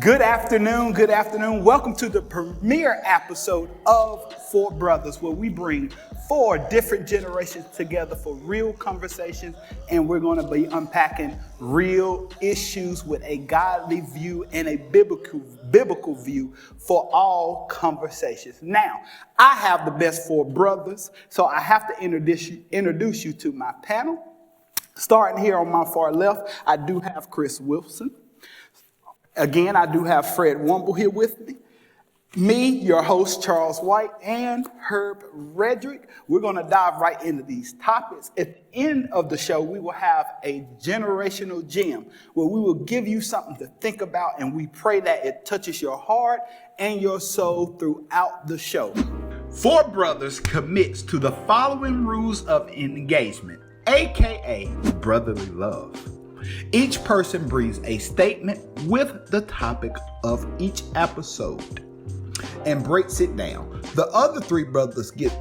Good afternoon, good afternoon. Welcome to the premiere episode of Four Brothers, where we bring four different generations together for real conversations, and we're going to be unpacking real issues with a godly view and a biblical view for all conversations. Now, I have the best four brothers, so I have to introduce you to my panel. Starting here on my far left, I do have Chris Wilson. Again, I do have Fred Womble here with me. Me, your host, Charles White, and Herb Rhedrick. We're going to dive right into these topics. At the end of the show, we will have a generational gem where we will give you something to think about, and we pray that it touches your heart and your soul throughout the show. Four Brothers commits to the following rules of engagement, aka brotherly love. Each person brings a statement with the topic of each episode and breaks it down. The other three brothers get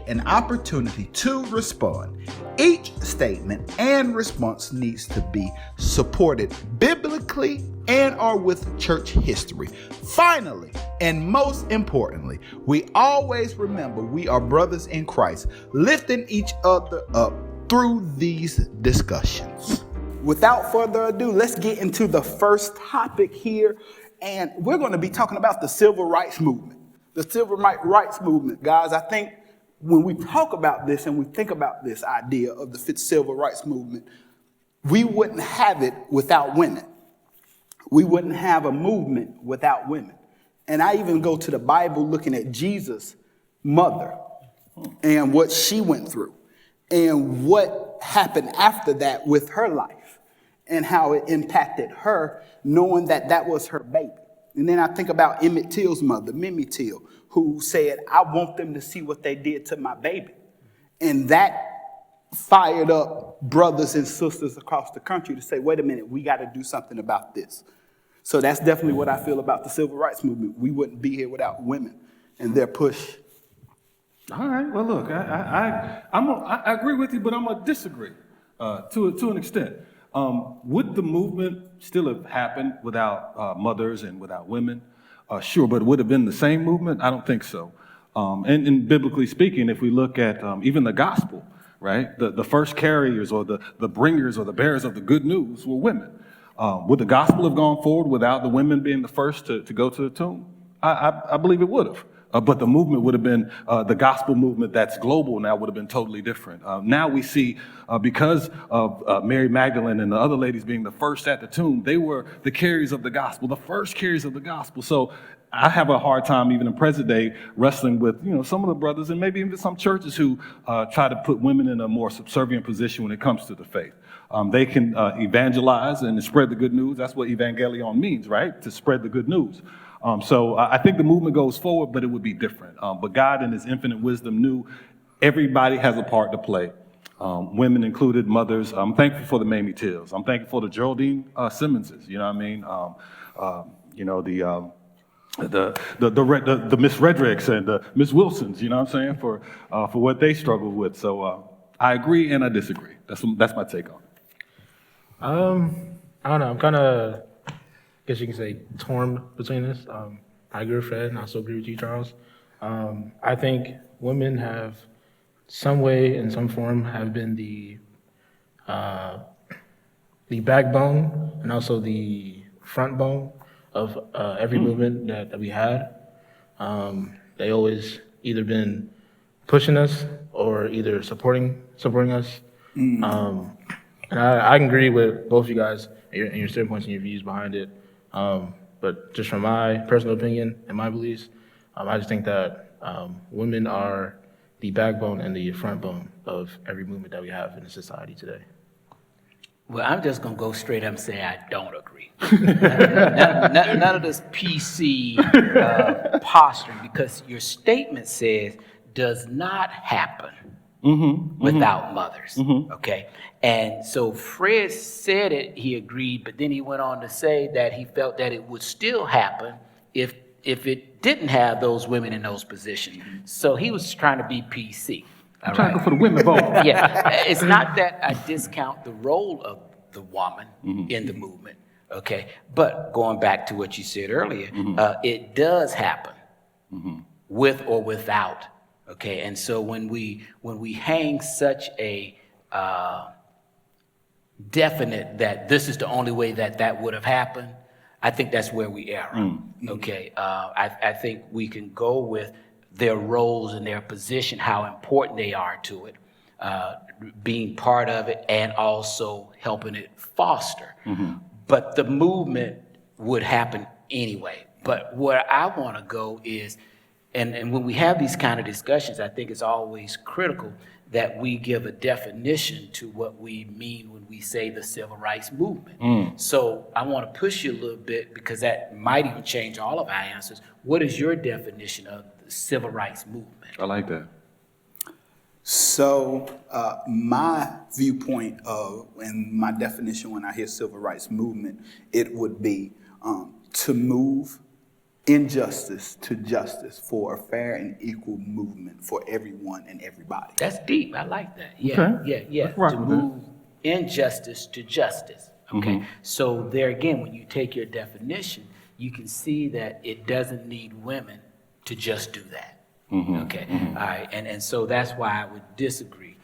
an opportunity to respond. Each statement and response needs to be supported biblically and or with church history. Finally, and most importantly, we always remember we are brothers in Christ, lifting each other up through these discussions. Without further ado, let's get into the first topic here. And we're going to be talking about the civil rights movement. The civil rights movement, guys. I think when we talk about this and we think about this idea of the civil rights movement, we wouldn't have it without women. We wouldn't have a movement without women. And I even go to the Bible looking at Jesus' mother and what she went through and what happened after that with her life, and how it impacted her, knowing that that was her baby. And then I think about Emmett Till's mother, Mimi Till, who said, I want them to see what they did to my baby. And that fired up brothers and sisters across the country to say, wait a minute, we got to do something about this. So that's definitely what I feel about the civil rights movement. We wouldn't be here without women and their push. All right, well, look, I agree with you, but I'm going to disagree to an extent. Would the movement still have happened without mothers and without women? Sure, but would it have been the same movement? I don't think so. And biblically speaking, if we look at even the gospel, right, the first carriers or the bringers or the bearers of the good news were women. Would the gospel have gone forward without the women being the first to go to the tomb? I believe it would have. But the movement would have been the gospel movement that's global now would have been totally different. Now we see, because of Mary Magdalene and the other ladies being the first at the tomb, they were the carriers of the gospel, the first carriers of the gospel. So I have a hard time even in present day wrestling with some of the brothers and maybe even some churches who try to put women in a more subservient position when it comes to the faith. They can evangelize and spread the good news. That's what evangelion means, right? To spread the good news. So I think the movement goes forward, but it would be different. But God in his infinite wisdom knew everybody has a part to play, women included, mothers. I'm thankful for the Mamie Tills. I'm thankful for the Geraldine Simmonses, you know what I mean? The Miss Rhedricks and the Miss Wilsons, you know what I'm saying, for what they struggled with. So I agree and I disagree. That's my take on it. I don't know. I'm kind of, I guess you can say, torn between this. I agree with Fred, and I also agree with you, Charles. I think women have, some way, in some form, have been the backbone and also the front bone of every movement that we had. They always either been pushing us or either supporting us. And I can agree with both of you guys and your standpoints and your views behind it. But just from my personal opinion and my beliefs, I just think that women are the backbone and the front bone of every movement that we have in the society today. Well, I'm just going to go straight up and say I don't agree. none of this PC posturing, because your statement says does not happen without mothers, okay? And so Fred said it, he agreed, but then he went on to say that he felt that it would still happen if it didn't have those women in those positions. So he was trying to be PC. I'm trying to go for the women vote. Yeah, it's not that I discount the role of the woman in the movement, Okay, but going back to what you said earlier, it does happen with or without. Okay, and so when we hang such a definite that this is the only way that would have happened, I think that's where we err. Okay, I think we can go with their roles and their position, how important they are to it, being part of it, and also helping it foster. But the movement would happen anyway. But where I want to go is, and when we have these kind of discussions, I think it's always critical that we give a definition to what we mean when we say the civil rights movement. So I want to push you a little bit, because that might even change all of our answers. What is your definition of the civil rights movement? I like that. So my viewpoint and my definition when I hear civil rights movement, it would be to move injustice to justice for a fair and equal movement for everyone and everybody. That's deep. I like that. Yeah, Okay. yeah. Let's rock To with move injustice to justice. Okay. So there again, when you take your definition, you can see that it doesn't need women to just do that. Okay. All right. And so that's why I would disagree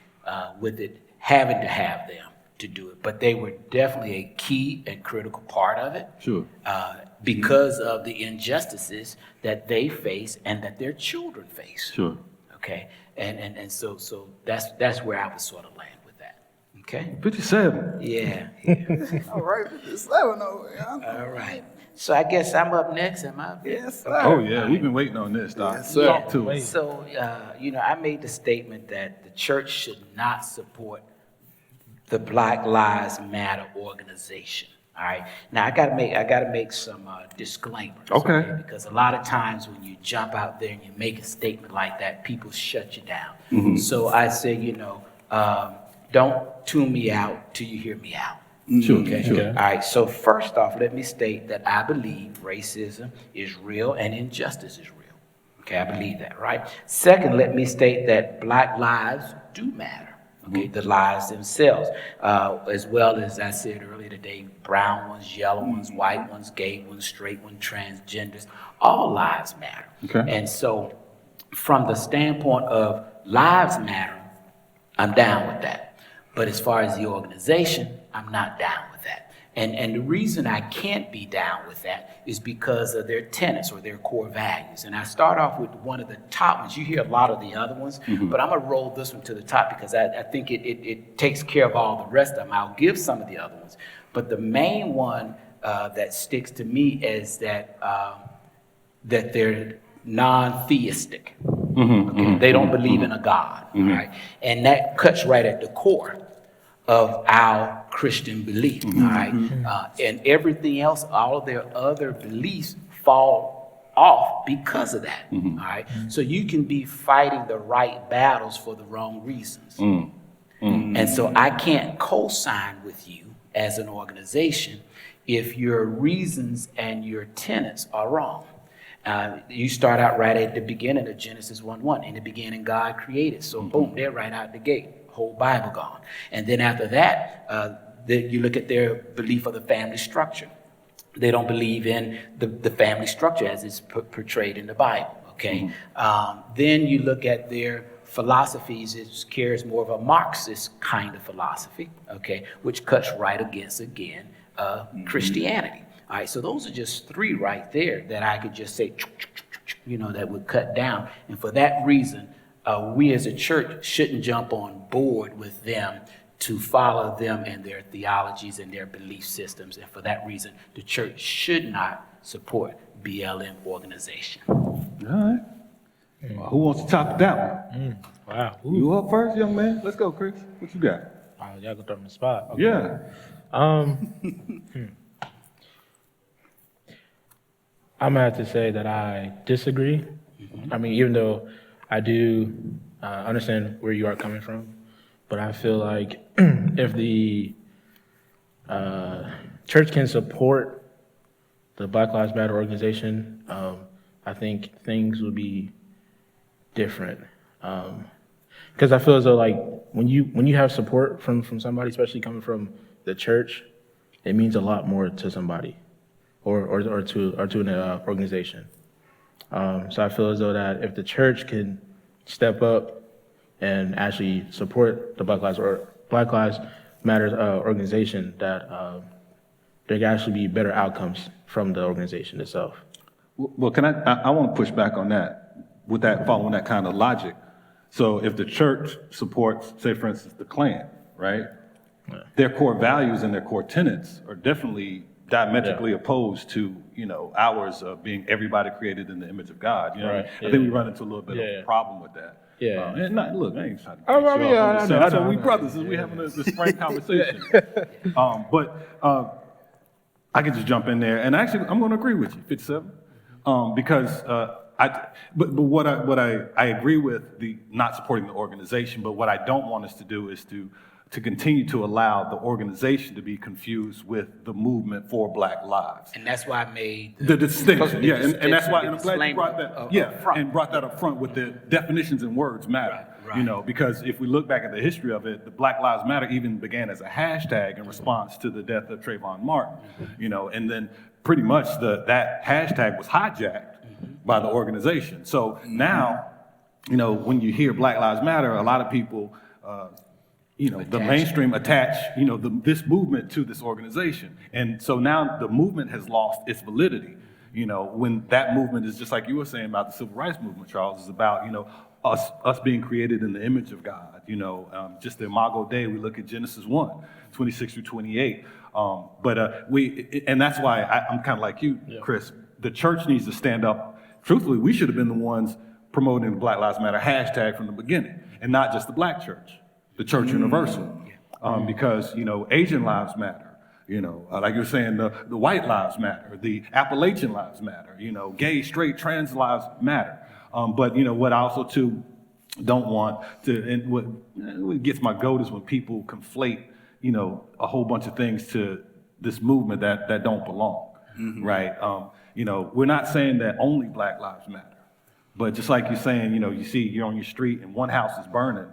with it having to have them to do it. But they were definitely a key and critical part of it. Sure. Because of the injustices that they face and that their children face. Sure. Okay. And so that's where I would sort of land with that. Okay. 57. Yeah. All right, 57 over here. All right. So I guess I'm up next. Am I up next? Yes, sir. Oh, yeah. We've been waiting on this, Doc. Yes, sir. Talk to us. So, I made the statement that the church should not support the Black Lives Matter organization. All right. Now I gotta make some disclaimers. Okay. Because a lot of times when you jump out there and you make a statement like that, people shut you down. So I say, don't tune me out till you hear me out. Sure. Okay. Sure. All right. So first off, let me state that I believe racism is real and injustice is real. Okay, I believe that, right? Second, let me state that Black lives do matter. Okay, the lives themselves, as well as I said earlier today, brown ones, yellow ones, white ones, gay ones, straight ones, transgenders, all lives matter. Okay. And so from the standpoint of lives matter, I'm down with that. But as far as the organization, I'm not down with that. And the reason I can't be down with that is because of their tenets or their core values. And I start off with one of the top ones. You hear a lot of the other ones, but I'm going to roll this one to the top because I think it takes care of all the rest of them. I'll give some of the other ones. But the main one that sticks to me is that they're non-theistic. Okay? They don't believe in a God. All right? And that cuts right at the core of our Christian belief, all right? And everything else, all of their other beliefs fall off because of that, all right? So you can be fighting the right battles for the wrong reasons. And so I can't co-sign with you as an organization if your reasons and your tenets are wrong. You start out right at the beginning of Genesis 1:1. In the beginning, God created. So boom, they're right out the gate. Whole Bible gone. And then after that, you look at their belief of the family structure. They don't believe in the family structure as it's portrayed in the Bible, okay? Then you look at their philosophies. It carries more of a Marxist kind of philosophy, okay, which cuts right against, again, Christianity. All right, so those are just three right there that I could just say, that would cut down. And for that reason, we as a church shouldn't jump on board with them to follow them and their theologies and their belief systems. And for that reason, the church should not support BLM organization. All right. Well, who wants to top that one? Wow. You up first, young man? Let's go, Chris. What you got? Wow, y'all gonna throw me in the spot. Okay. Yeah. I'm gonna have to say that I disagree. I mean, even though I do understand where you are coming from, but I feel like if the church can support the Black Lives Matter organization, I think things would be different. Because I feel as though, like, when you have support from somebody, especially coming from the church, it means a lot more to somebody or to an organization. So I feel as though that if the church can step up and actually support the Black Lives Matter organization, that there can actually be better outcomes from the organization itself. Well, I want to push back on that, with that, following that kind of logic. So if the church supports, say for instance, the Klan, right? Yeah. Their core values and their core tenets are definitely diametrically opposed to, ours of being everybody created in the image of God. You know, right. I think we run into a little bit of a problem with that. Yeah. And look, I ain't trying to I know, we brothers, we having this frank conversation. But I could just jump in there, and actually, I'm going to agree with you, 57, because but what I agree with the not supporting the organization, but what I don't want us to do is to continue to allow the organization to be confused with the movement for Black lives. And that's why I made the distinction. Yeah, and that's why, and I'm glad you brought that. And brought that up front with the definitions and words matter. Right. Because if we look back at the history of it, the Black Lives Matter even began as a hashtag in response to the death of Trayvon Martin. And then pretty much that hashtag was hijacked by the organization. So now, when you hear Black Lives Matter, a lot of people, the mainstream attach, this movement to this organization. And so now the movement has lost its validity, when that movement is just like you were saying about the Civil Rights Movement, Charles, is about, us being created in the image of God, just the Imago Dei, we look at Genesis 1:26 through 28. And that's why I'm kind of like you, Chris, the church needs to stand up. Truthfully, we should have been the ones promoting the Black Lives Matter hashtag from the beginning, and not just the Black church, the church universal, because, Asian lives matter. Like you're saying, the white lives matter, the Appalachian lives matter, gay, straight, trans lives matter. But what I also too don't want to, and what gets my goat is when people conflate, a whole bunch of things to this movement that don't belong, right? We're not saying that only Black lives matter, but just like you're saying, you're on your street and one house is burning,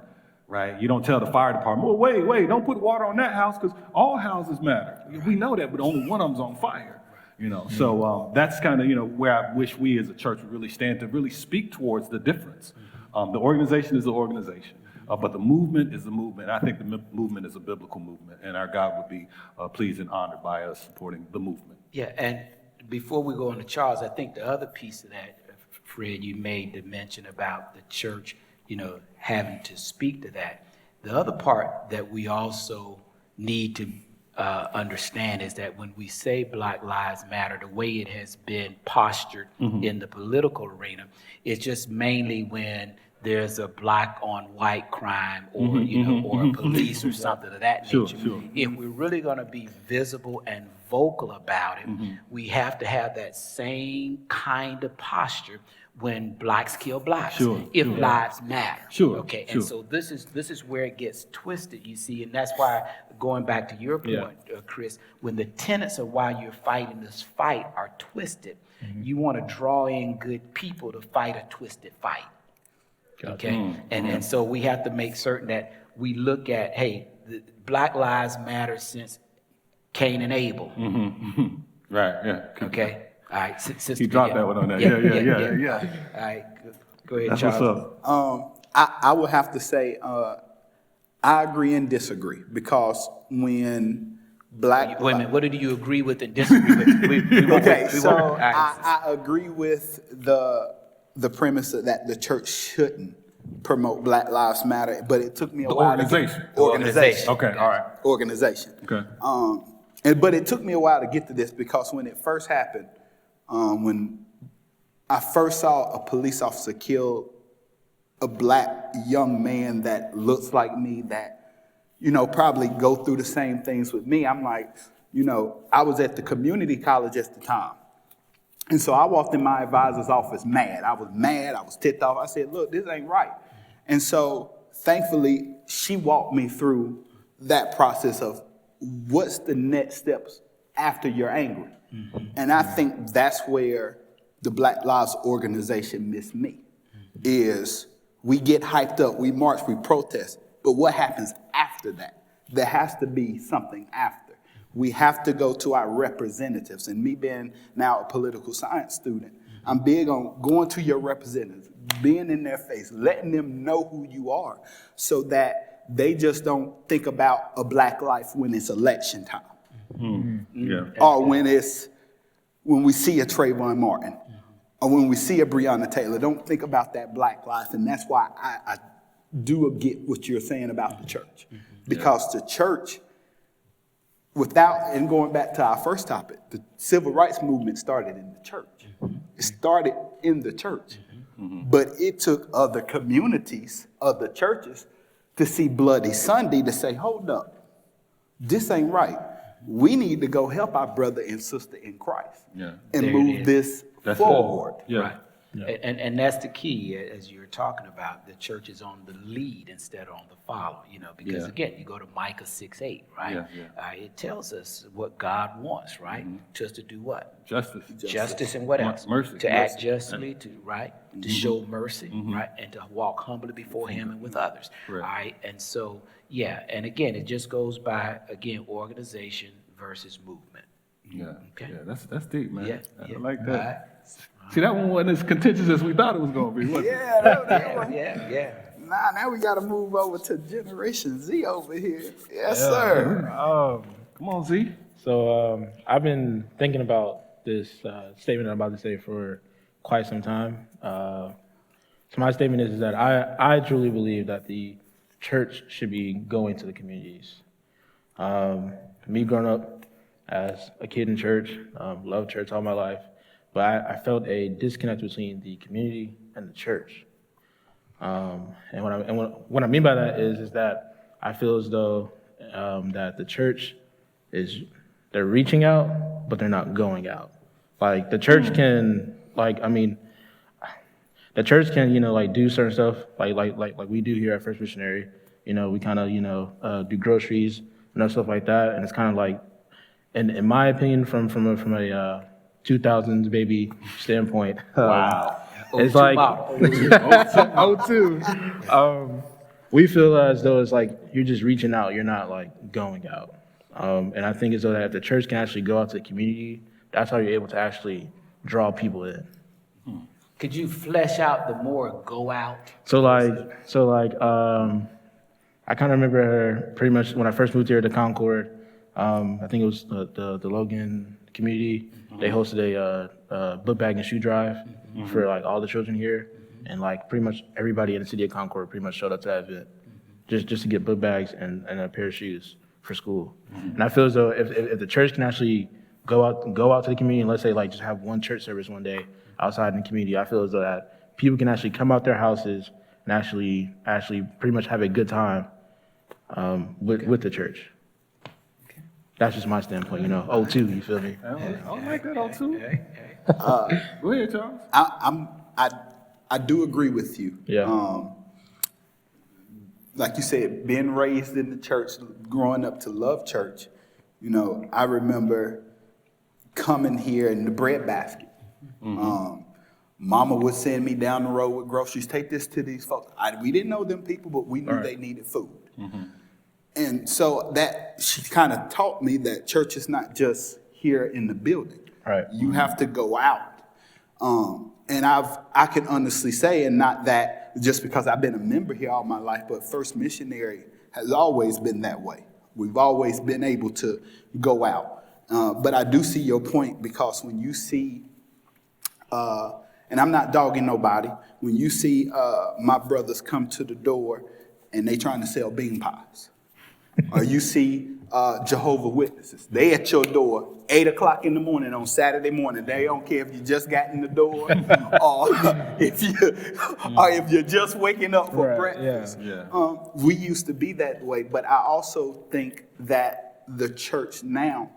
right? You don't tell the fire department, well, wait, don't put water on that house because all houses matter. We know that, but only one of them's on fire. So that's kind of, where I wish we as a church would really stand to really speak towards the difference. The organization is the organization, but the movement is the movement. I think the movement is a biblical movement, and our God would be pleased and honored by us supporting the movement. Yeah, and before we go on to Charles, I think the other piece of that, Fred, you made the mention about the church, having to speak to that. The other part that we also need to understand is that when we say Black Lives Matter, the way it has been postured in the political arena, it's just mainly when there's a black on white crime or, or police or something of that nature. Sure. If we're really going to be visible and vocal about it, we have to have that same kind of posture when blacks kill blacks, lives matter. Okay, and so this is where it gets twisted, you see, and that's why, going back to your point, Chris, when the tenets of why you're fighting this fight are twisted, you want to draw in good people to fight a twisted fight. Okay, and so we have to make certain that we look at, hey, the Black Lives Matter since Cain and Abel. Right, yeah. Okay. All right, sister. He dropped that one on there. Yeah. All right, go ahead, that's Charles. What's up. I would have to say I agree and disagree, because when Black... Wait a minute, what do you agree with and disagree with? I agree with the premise that the church shouldn't promote Black Lives Matter, but it took me a while to get... Organization. Okay, all right. Organization. Okay. But it took me a while to get to this, because when it first happened, when I first saw a police officer kill a black young man that looks like me, that, probably go through the same things with me, I'm like, I was at the community college at the time. And so I walked in my advisor's office mad. I was ticked off. I said, look, this ain't right. And so thankfully, she walked me through that process of what's the next steps after you're angry. And I think that's where the Black Lives Organization missed me, is we get hyped up, we march, we protest, but what happens after that? There has to be something after. We have to go to our representatives. And me being now a political science student, I'm big on going to your representatives, being in their face, letting them know who you are so that they just don't think about a black life when it's election time. Yeah. Or when we see a Trayvon Martin, or when we see a Breonna Taylor. Don't think about that black life. And that's why I do get what you're saying about the church. Because the church, and going back to our first topic, the civil rights movement started in the church. It started in the church. But it took other communities, other churches, to see Bloody Sunday to say, hold up, this ain't right. We need to go help our brother and sister in Christ and There move this forward. Yeah. Right. And that's the key, as you're talking about, the church is on the lead instead of on the follow, because again, you go to Micah 6:8, right? It tells us what God wants, right? To us to do what? Justice and what else? Mercy. To act justly, to show mercy, right? And to walk humbly before him and with others. Right. All right. And so, and again, it just goes by, organization versus movement. Yeah. Okay. Yeah, that's deep, man. I like that. All right. See, that one wasn't as contentious as we thought it was going to be, was it? Yeah. Now we got to move over to Generation Z over here. Yes, sir. Come on, Z. So I've been thinking about this statement I'm about to say for quite some time. So my statement is that I truly believe that the church should be going to the communities. Me growing up as a kid in church, loved church all my life, but I felt a disconnect between the community and the church. And what I mean by that is that I feel as though that the church they're reaching out, but they're not going out. Like the church can, the church can, do certain stuff like we do here at First Missionary. We kind of, do groceries and stuff like that. And it's kind of like, in my opinion, from a 2000s baby standpoint. Wow. It's like 02. We feel as though it's like you're just reaching out, you're not like going out. And I think as though that if the church can actually go out to the community, that's how you're able to actually draw people in. Could you flesh out the more go out? So I kind of remember pretty much when I first moved here to Concord. I think it was the Logan community. They hosted a book bag and shoe drive for like all the children here, and like pretty much everybody in the city of Concord pretty much showed up to that event, just to get book bags and a pair of shoes for school. And I feel as though if the church can actually go out to the community and let's say like just have one church service one day outside in the community, I feel as though that people can actually come out their houses and actually pretty much have a good time with the church. That's just my standpoint, 02, you feel me? I don't like that 02. Go ahead, Charles. I do agree with you. Yeah. Like you said, being raised in the church, growing up to love church, I remember coming here in the bread basket. Mama would send me down the road with groceries. Take this to these folks. We didn't know them people, but we knew they needed food. And so that she kind of taught me that church is not just here in the building. Right. You have to go out. And I can honestly say, and not that just because I've been a member here all my life, but First Missionary has always been that way. We've always been able to go out. But I do see your point, because when you see, and I'm not dogging nobody, when you see my brothers come to the door and they trying to sell bean pies, or you see Jehovah's Witnesses, they at your door 8 o'clock in the morning on Saturday morning. They don't care if you just got in the door or if you're just waking up for breakfast. Yeah. We used to be that way, but I also think that the church now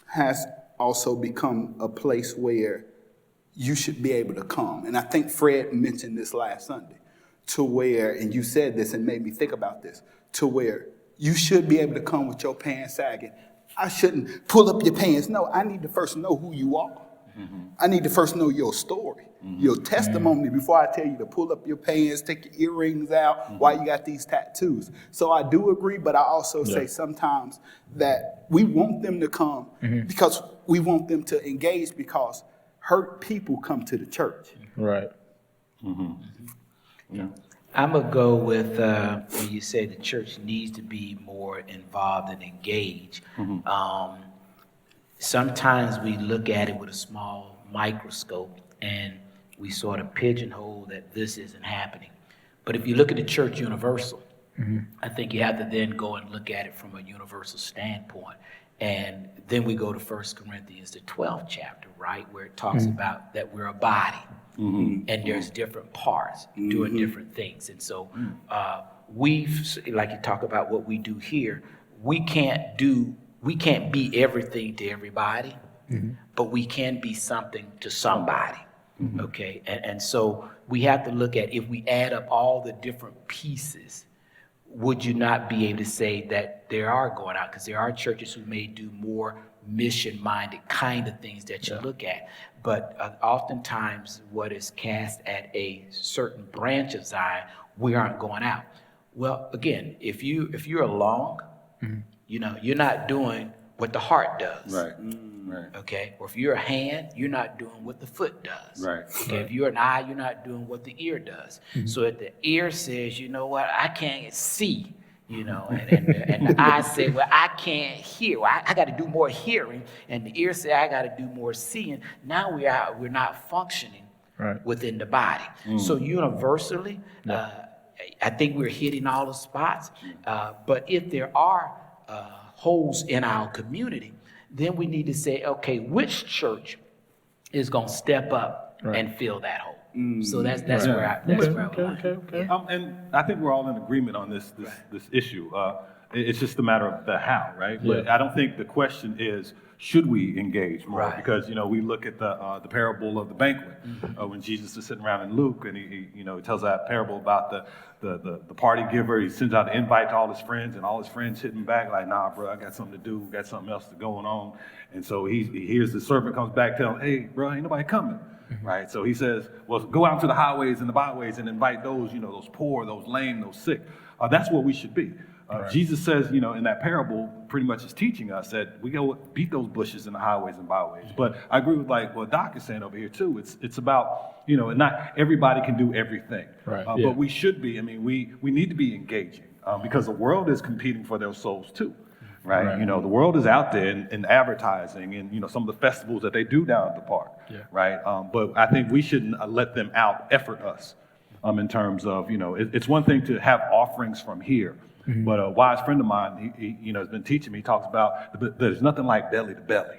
has also become a place where you should be able to come. And I think Fred mentioned this last Sunday, to where, and you said this and made me think about this, to where you should be able to come with your pants sagging. I shouldn't pull up your pants. No, I need to first know who you are. I need to first know your story, your testimony before I tell you to pull up your pants, take your earrings out, why you got these tattoos. So I do agree, but I also say sometimes that we want them to come because we want them to engage because hurt people come to the church. Right. Yeah. I'm going to go with when you say the church needs to be more involved and engaged. Sometimes we look at it with a small microscope and we sort of pigeonhole that this isn't happening. But if you look at the church universal, I think you have to then go and look at it from a universal standpoint. And then we go to 1 Corinthians, the 12th chapter, right, where it talks about that we're a body. And there's different parts doing different things. And so we've, like you talk about what we do here, we can't be everything to everybody, but we can be something to somebody. Okay. And so we have to look at, if we add up all the different pieces, would you not be able to say that there are going out? Because there are churches who may do more mission-minded kind of things that you look at. But oftentimes what is cast at a certain branch of Zion, we aren't going out. Well, again, if you're a lung, you're not doing what the heart does. Right. Okay. Or if you're a hand, you're not doing what the foot does. Right. Okay. If you're an eye, you're not doing what the ear does. So if the ear says, you know what, I can't see, and the eye said, well, I can't hear. Well, I got to do more hearing. And the ear said, I got to do more seeing. Now we're not functioning within the body. So universally, I think we're hitting all the spots. But if there are holes in our community, then we need to say, okay, which church is going to step up and fill that hole? So that's where I Okay. And I think we're all in agreement on this issue. It's just a matter of the how, right? But I don't think the question is, should we engage more? Right. Because we look at the parable of the banquet when Jesus is sitting around in Luke, and he tells that parable about the party giver. He sends out an invite to all his friends, and all his friends hit him back like, nah, bro, I got something to do, got something else going on. And so he hears the servant comes back, telling him, hey, bro, ain't nobody coming. Right, so he says, well, go out to the highways and the byways and invite those, those poor, those lame, those sick. That's what we should be. Jesus says, in that parable, pretty much is teaching us that we go beat those bushes in the highways and byways. But I agree with what Doc is saying over here too. It's about, and not everybody can do everything. Right. But we should be. I mean, we need to be engaging because the world is competing for their souls too. Right. The world is out there in advertising and, some of the festivals that they do down at the park. Yeah. Right. But I think we shouldn't let them out effort us in terms of, it's one thing to have offerings from here. But a wise friend of mine, he has been teaching me, he talks about there's nothing like belly to belly.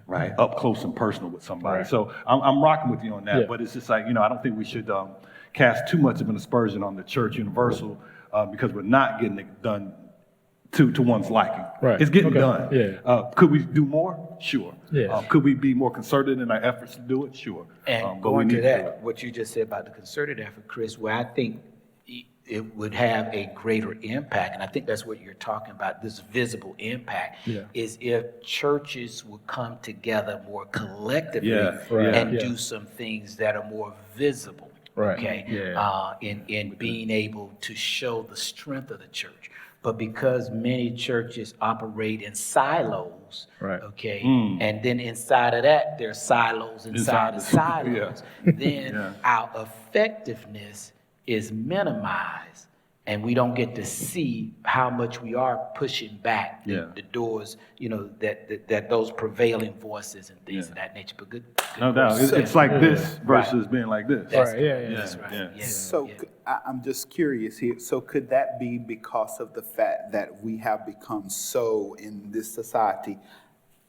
Right. Up close and personal with somebody. Right. So I'm rocking with you on that. Yeah. But it's just like, I don't think we should cast too much of an aspersion on the church universal because we're not getting it done to one's liking. Right. It's getting done. Yeah. Could we do more? Sure. Yeah. Could we be more concerted in our efforts to do it? Sure. And going to that, what you just said about the concerted effort, Chris, where I think it would have a greater impact, and I think that's what you're talking about, this visible impact, is if churches would come together more collectively and do some things that are more visible, in being able to show the strength of the church. But because many churches operate in silos, and then inside of that, there's silos inside of silos, then our effectiveness is minimized, and we don't get to see how much we are pushing back the doors, that those prevailing voices and things of that nature. But good no doubt, it's like this versus being like this. That's right. Yeah. So I'm just curious here. So could that be because of the fact that we have become so in this society?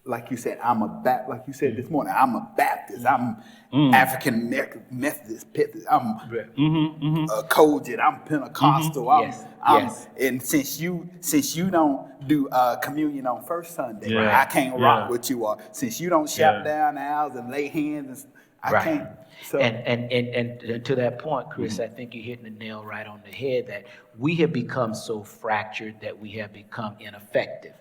Like you said, like you said this morning, I'm a Baptist. I'm African American Methodist. I'm Cogent. I'm Pentecostal. And since you don't do communion on first Sunday, I can't rock with you. Or since you don't shout down the aisles and lay hands, I can't. So And to that point, Chris, I think you're hitting the nail right on the head that we have become so fractured that we have become ineffective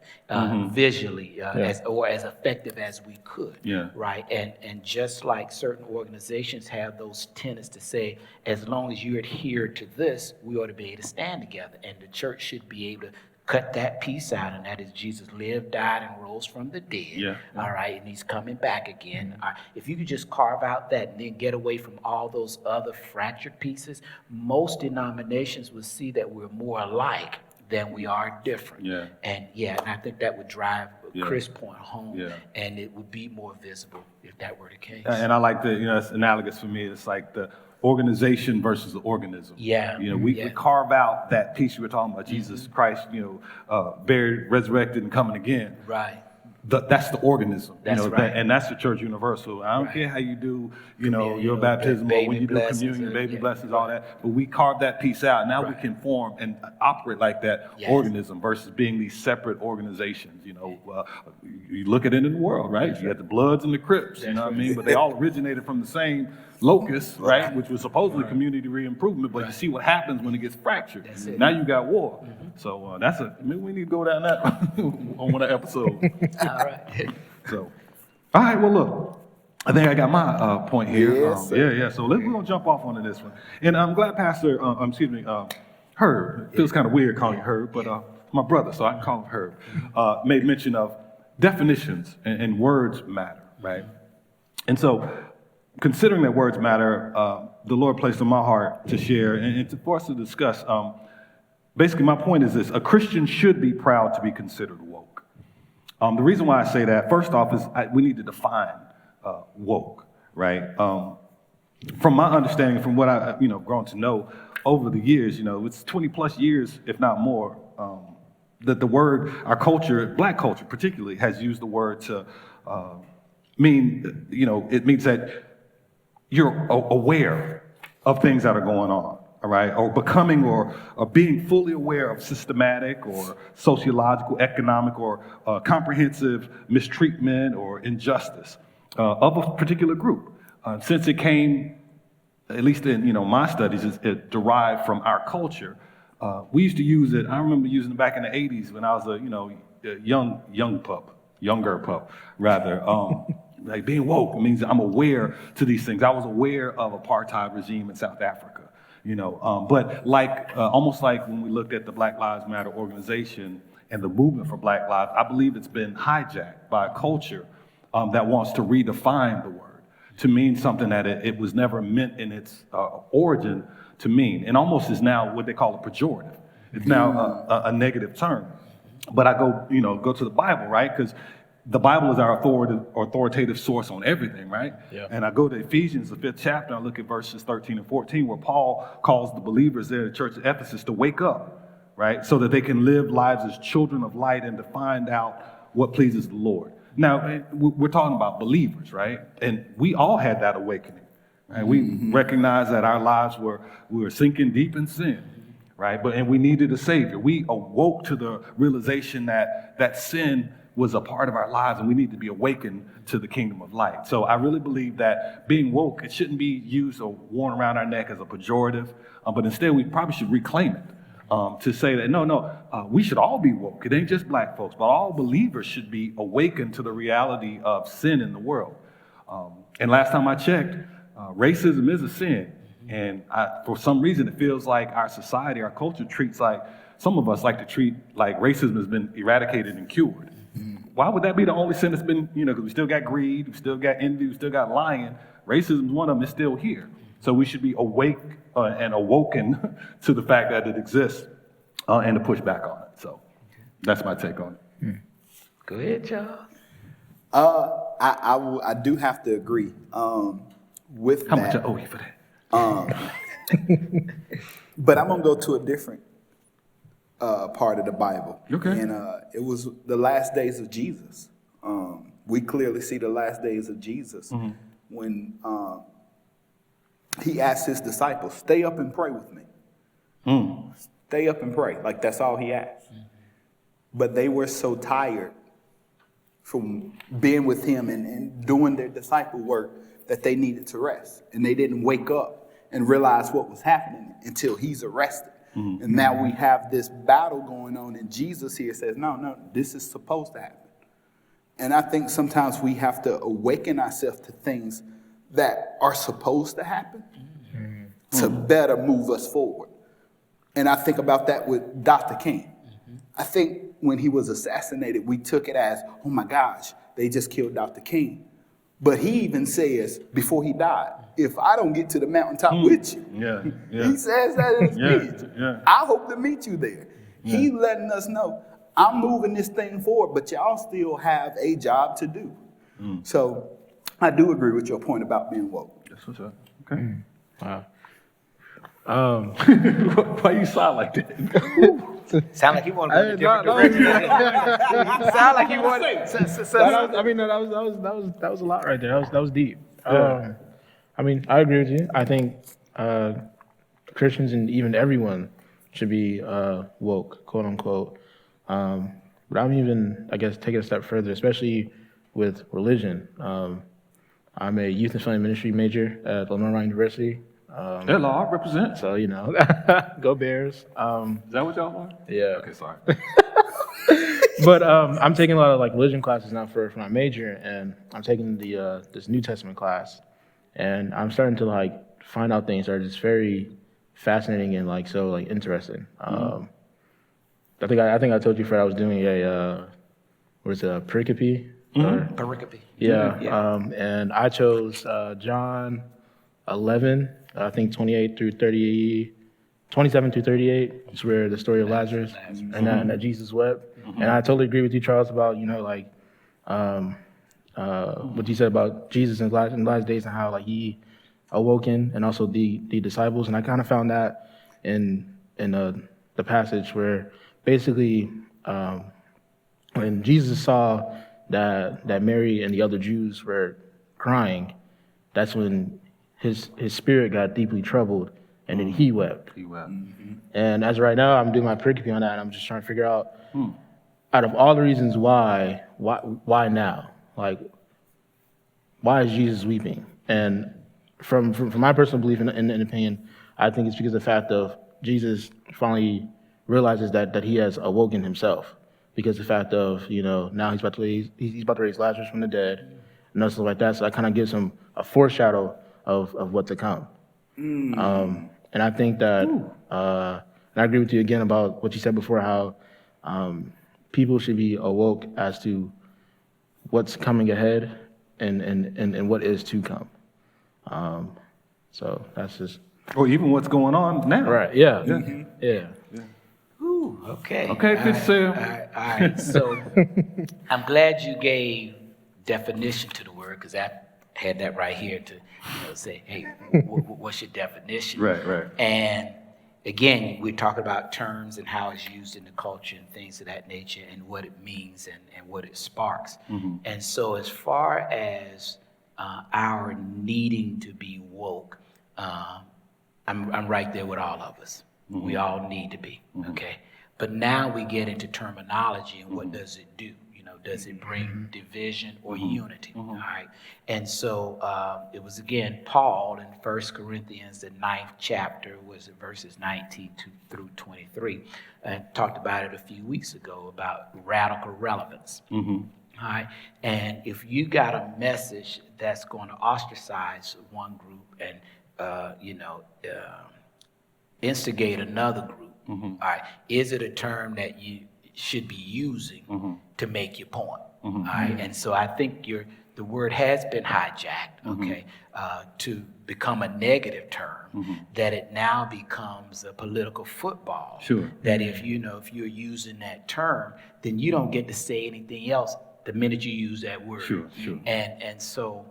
visually as effective as we could. Yeah. Right. And just like certain organizations have those tenets to say, as long as you adhere to this, we ought to be able to stand together. And the church should be able to cut that piece out, and that is Jesus lived, died, and rose from the dead. Yeah. All right, and he's coming back again. If you could just carve out that and then get away from all those other fractured pieces, most denominations will see that we're more alike than we are different. Yeah. And I think that would drive Chris' point home, and it would be more visible if that were the case. And I like it's analogous for me. It's like the organization versus the organism. Yeah. We carve out that piece you were talking about, Jesus Christ, buried, resurrected, and coming again. Right. That's the organism. That's right. And that's the church universal. I don't care how you do, Communion, your baptism, or when you do blessings, communion, baby blessings, all that. But we carve that piece out. Now we can form and operate like that organism versus being these separate organizations. You look at it in the world, right? You got the Bloods and the Crips, you know what I mean? But they all originated from the same locus, right? Which was supposedly community re-improvement, but you see what happens when it gets fractured. Now you got war. So we need to go down that on one episode. All right. So, all right, well, look, I think I got my point here. Yes, sir. So we're going to jump off onto this one. And I'm glad Pastor, Herb, it feels kind of weird calling you Herb, but my brother, so I can call him Herb, made mention of definitions and words matter, right? And so, considering that words matter, the Lord placed on my heart to share and for us to discuss. Basically, my point is this: a Christian should be proud to be considered woke. The reason why I say that, first off, is we need to define woke, right? From my understanding, from what I've grown to know over the years, it's 20 plus years, if not more, that the word, our culture, Black culture particularly, has used the word to mean, it means that you're aware of things that are going on, all right? Or becoming or being fully aware of systematic or sociological, economic, or comprehensive mistreatment or injustice of a particular group. Since it came, at least in my studies, it derived from our culture. We used to use it, I remember using it back in the 80s when I was a younger pup, rather. Like being woke means I'm aware to these things. I was aware of apartheid regime in South Africa, but almost like when we looked at the Black Lives Matter organization and the movement for Black Lives, I believe it's been hijacked by a culture that wants to redefine the word to mean something that it was never meant in its origin to mean, and almost is now what they call a pejorative. It's now a negative term. But I go to the Bible, right? Because the Bible is our authoritative source on everything, right? Yeah. And I go to Ephesians, the 5th chapter, and I look at verses 13 and 14, where Paul calls the believers there at the church of Ephesus to wake up, right? So that they can live lives as children of light and to find out what pleases the Lord. Now, we're talking about believers, right? And we all had that awakening, right? We recognized that our lives we were sinking deep in sin, right? And we needed a Savior. We awoke to the realization that sin was a part of our lives, and we need to be awakened to the kingdom of light. So I really believe that being woke, it shouldn't be used or worn around our neck as a pejorative, but instead we probably should reclaim it to say that, no, we should all be woke. It ain't just Black folks, but all believers should be awakened to the reality of sin in the world. And last time I checked, racism is a sin. And for some reason, it feels like our society, our culture some of us like to treat like racism has been eradicated and cured. Why would that be the only sin that's been, because we still got greed, we still got envy, we still got lying. Racism is one of them, it's still here. So we should be awake and awoken to the fact that it exists and to push back on it. So that's my take on it. Go ahead, Charles. I do have to agree with How that. much I owe you for that? But I'm going to go to a different part of the Bible. Okay. And it was the last days of Jesus. We clearly see the last days of Jesus when he asked his disciples, stay up and pray with me. Stay up and pray. Like that's all he asked. But they were so tired from being with him and doing their disciple work that they needed to rest. And they didn't wake up and realize what was happening until he's arrested. Mm-hmm. And now we have this battle going on, and Jesus here says, no, this is supposed to happen. And I think sometimes we have to awaken ourselves to things that are supposed to happen to better move us forward. And I think about that with Dr. King. I think when he was assassinated, we took it as, oh my gosh, they just killed Dr. King. But he even says, before he died, if I don't get to the mountaintop with you, he says that in his speech, I hope to meet you there. He's letting us know, I'm moving this thing forward, but y'all still have a job to do. So I do agree with your point about being woke. That's what's up. Okay. Wow. Why you sound like that? Sound like he wanted to go in a different direction. Sound like he wanted. That was a lot right there. That was deep. I agree with you. I think Christians and even everyone should be woke, quote unquote. But I'm even, I guess, take it a step further, especially with religion. I'm a youth and family ministry major at Millennial University. Hello, represent. So, go Bears. Is that what y'all want? Yeah. Okay, sorry. But I'm taking a lot of religion classes now for my major, and I'm taking the this New Testament class, and I'm starting to find out things that are just very fascinating and so interesting. I think I told you, Fred, I was doing a pericope. Pericope. Yeah. And I chose John 11. I think 28 through 30, 27 through 38 is where the story of Lazarus and that Jesus wept. And I totally agree with you, Charles, about, what you said about Jesus in the last days and how he awoken, and also the disciples. And I kind of found that in the passage where basically when Jesus saw that Mary and the other Jews were crying, that's when his spirit got deeply troubled, and then he wept. And as of right now, I'm doing my pericope on that, and I'm just trying to figure out, out of all the reasons why now? Why is Jesus weeping? And from my personal belief and opinion, I think it's because of the fact of Jesus finally realizes that he has awoken himself, because the fact of, now he's about to raise Lazarus from the dead, and stuff like that. So that kind of gives him a foreshadow of what to come. And I think that, and I agree with you again about what you said before, how people should be awoke as to what's coming ahead and what is to come. So that's just... Or even what's going on now. Right, yeah. Yeah. Ooh, okay. Okay, good Sam. All right. So I'm glad you gave definition to the word, because I had that right here to say, hey, what's your definition? Right. And again, we're talking about terms and how it's used in the culture and things of that nature, and what it means and what it sparks. And so as far as our needing to be woke, I'm right there with all of us. We all need to be, okay? But now we get into terminology, and what does it do? Does it bring division or unity? All right. And so it was, again, Paul in 1 Corinthians, the 9th chapter, was verses 19 through 23, and talked about it a few weeks ago about radical relevance. All right. And if you got a message that's going to ostracize one group and, instigate another group, all right, is it a term that you should be using to make your point? All right. And so I think the word has been hijacked, okay, to become a negative term, that it now becomes a political football. Sure. That if you're using that term, then you don't get to say anything else the minute you use that word. Sure. And so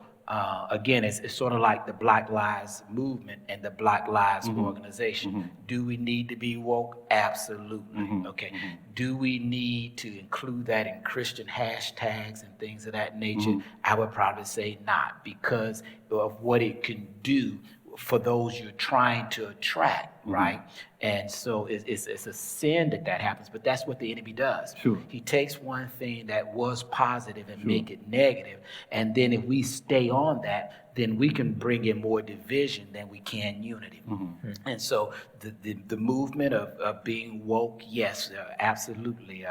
again, it's sort of like the Black Lives Movement and the Black Lives Organization. Do we need to be woke? Absolutely. Okay. Do we need to include that in Christian hashtags and things of that nature? I would probably say not, because of what it can do for those you're trying to attract, right? And so it's a sin that happens, but that's what the enemy does. Sure. He takes one thing that was positive and make it negative, and then if we stay on that, then we can bring in more division than we can unity. And so the movement of being woke, yes, absolutely,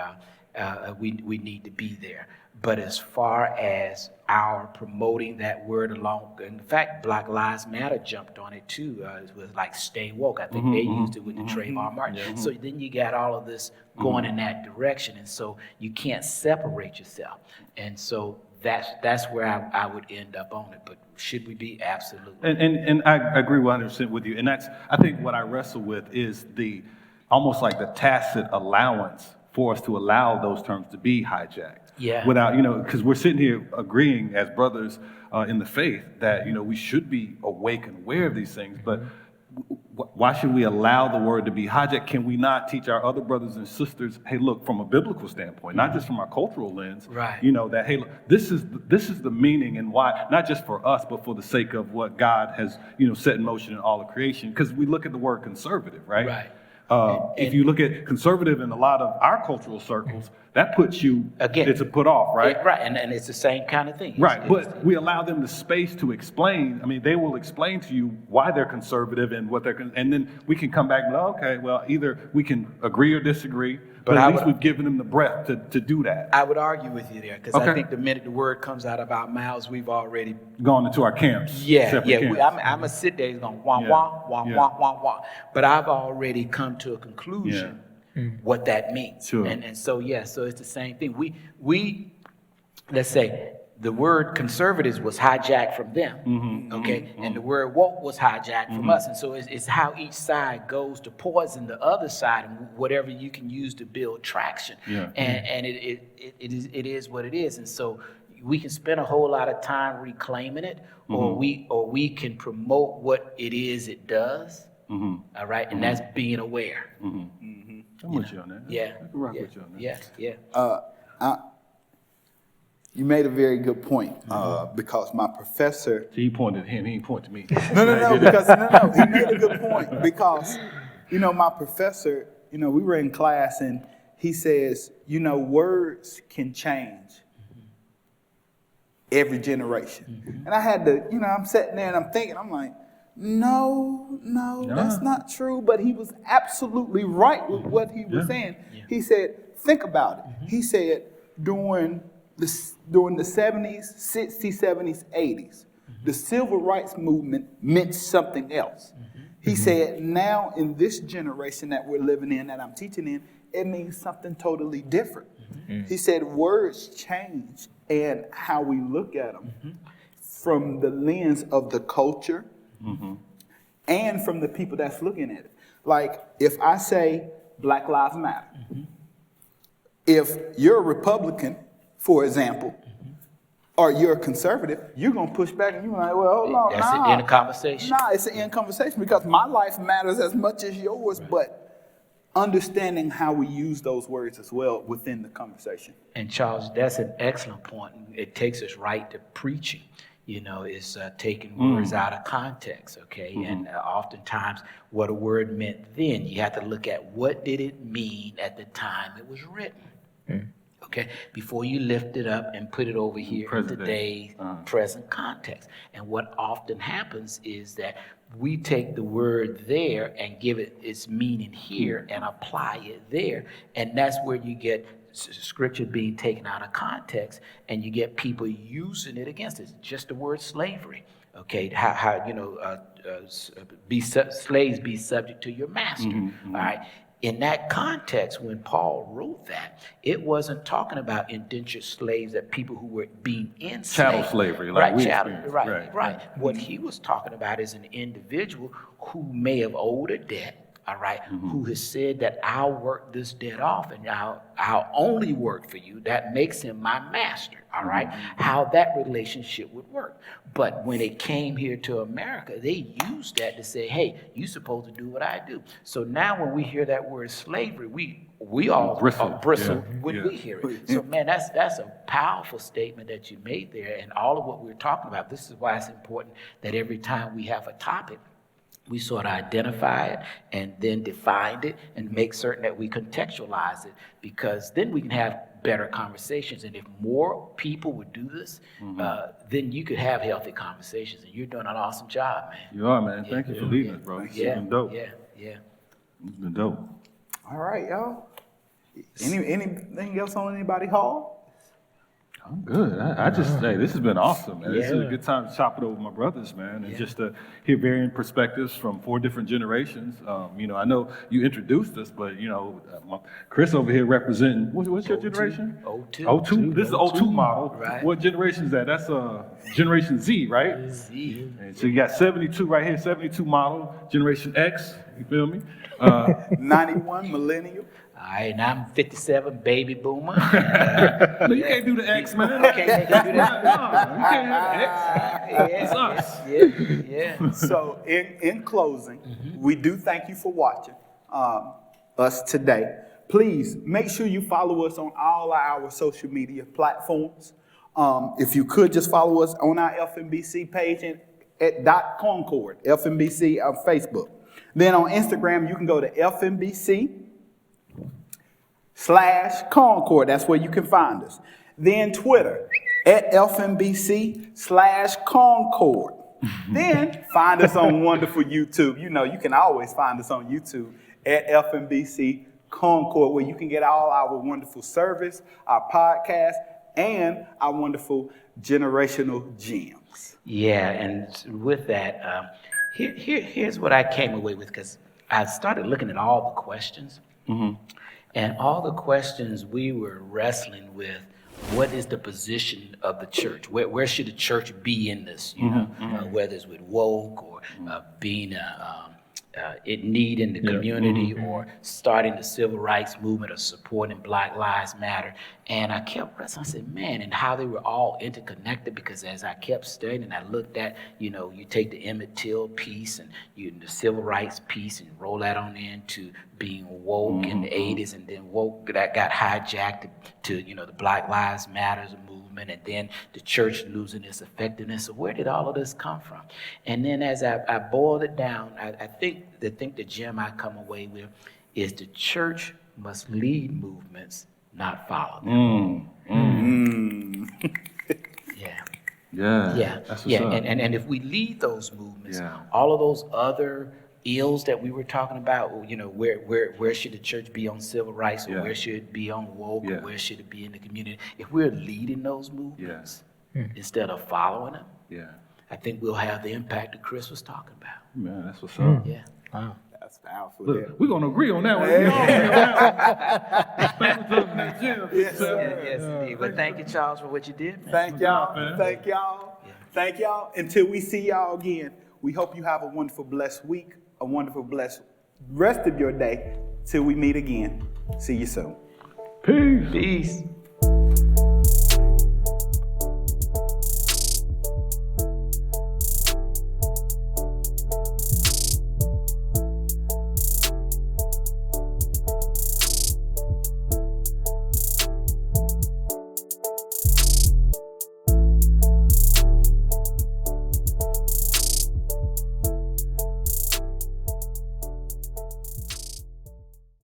we need to be there. But as far as our promoting that word along, in fact, Black Lives Matter jumped on it too. It was like stay woke. I think they used it with the Trayvon Martin. So then you got all of this going in that direction. And so you can't separate yourself. And so that's where I would end up on it. But should we be? Absolutely. And I agree 100% with you. And that's, I think what I wrestle with is almost like the tacit allowance for us to allow those terms to be hijacked. Yeah. Without, because we're sitting here agreeing as brothers in the faith that, we should be awake and aware of these things, but why should we allow the word to be hijacked? Can we not teach our other brothers and sisters, hey, look, from a biblical standpoint, not just from our cultural lens, right? That, hey, look, this is the meaning and why, not just for us, but for the sake of what God has, set in motion in all of creation. Because we look at the word conservative, right? Right. If you look at conservative in a lot of our cultural circles, that puts you, again, it's a put off, right? Yeah, right, and it's the same kind of thing. Right, but we allow them the space to explain. I mean, they will explain to you why they're conservative and what and then we can come back and go, okay, well, either we can agree or disagree, but at least we've given them the breath to do that. I would argue with you there, because I think the minute the word comes out of our mouths, we've already gone into our camps. Yeah. Camps. I'm a sit there, going wah wah. But I've already come to a conclusion what that means. Sure. And so so it's the same thing. We let's say the word conservatives was hijacked from them, and the word woke was hijacked from us, and so it's how each side goes to poison the other side, and whatever you can use to build traction. And it is what it is, and so we can spend a whole lot of time reclaiming it, or we can promote what it is it does. All right, and that's being aware. I'm with you on that. Yeah, I can rock with you on that. Yeah. You made a very good point, because my professor. See, he pointed at him. He ain't pointed to me. No, he made a good point, because, my professor, we were in class and he says, words can change every generation. And I had to, I'm sitting there and I'm thinking, I'm like, no, that's not true. But he was absolutely right with what he was saying. He said, think about it. He said, during the 70s, 60s, 70s, 80s, the civil rights movement meant something else. He said, now in this generation that we're living in, that I'm teaching in, it means something totally different. He said, words change and how we look at them from the lens of the culture and from the people that's looking at it. Like, if I say Black Lives Matter, if you're a Republican, for example, or you're a conservative, you're going to push back and you're like, well, hold on. That's the end of conversation. It's an end conversation, because my life matters as much as yours, but understanding how we use those words as well within the conversation. And Charles, that's an excellent point. It takes us right to preaching. Is taking words out of context, okay? And oftentimes what a word meant then, you have to look at what did it mean at the time it was written. Okay, before you lift it up and put it over here in today's present context. And what often happens is that we take the word there and give it its meaning here and apply it there. And that's where you get scripture being taken out of context, and you get people using it against it. Just the word slavery. Okay, how slaves be subject to your master. All right. In that context, when Paul wrote that, it wasn't talking about indentured slaves, that people who were being enslaved. Chattel slavery, like we experienced. Right. What he was talking about is an individual who may have owed a debt, all right, who has said that I'll work this debt off and I'll only work for you. That makes him my master, all right, how that relationship would work. But when it came here to America, they used that to say, hey, you're supposed to do what I do. So now when we hear that word slavery, we all bristle when we hear it. So, man, that's a powerful statement that you made there. And all of what we're talking about, this is why it's important that every time we have a topic, we sort of identify it and then define it and make certain that we contextualize it, because then we can have better conversations. And if more people would do this, then you could have healthy conversations. And you're doing an awesome job, man. You are, man. Thank you for leading us, bro. It's been dope. Yeah. It's been dope. All right, y'all. Anything else on anybody hall? I'm good. I just, hey, this has been awesome, man. This is a Yeah. good time to chop it over with my brothers, man, and just to hear varying perspectives from 4 different generations. I know you introduced us, but, Chris over here representing, what's your generation? O2. O2. This is the O2 model. Right. What generation is that? That's Generation Z, right? Z. And so you got 72 right here, 72 model, Generation X, you feel me? 91 Millennial. All right, now I'm 57, baby boomer. No, you can't do the X, man. Okay, they can do that. No, you can't have the X. It's us. Yeah. So in closing, we do thank you for watching us today. Please make sure you follow us on all our social media platforms. If you could just follow us on our FMBC page at .Concord, FMBC on Facebook. Then on Instagram, you can go to FMBC/Concord. That's where you can find us. Then Twitter at FMBC/Concord. Then find us on wonderful YouTube. You can always find us on YouTube at FMBC Concord, where you can get all our wonderful service, our podcast, and our wonderful generational gems. Yeah, and with that, here's what I came away with, because I started looking at all the questions. And all the questions we were wrestling with, what is the position of the church? Where should the church be in this? Whether it's with woke or being in need in the community, or starting the civil rights movement, or supporting Black Lives Matter. And I kept wrestling. I said, man, and how they were all interconnected, because as I kept studying and I looked at, you take the Emmett Till piece and the civil rights piece and roll that on into being woke in the 80s, and then woke that got hijacked to the Black Lives Matters movement, and then the church losing its effectiveness. So where did all of this come from? And then as I boiled it down, I think the gem I come away with is the church must lead movements, not follow them. Yeah. That's what's up. And if we lead those movements, all of those other ills that we were talking about, where should the church be on civil rights, or where should it be on woke, or where should it be in the community? If we're leading those movements instead of following them, I think we'll have the impact that Chris was talking about. Man, that's what's up. Yeah. Wow. That's powerful. Look, we're going to agree on that one. Yes, indeed. But thank you, Charles, for what you did, man. Thank y'all. man. Thank y'all. Thank y'all. Until we see y'all again, we hope you have a wonderful, blessed week, a wonderful, blessed rest of your day. Till we meet again. See you soon. Peace. Peace.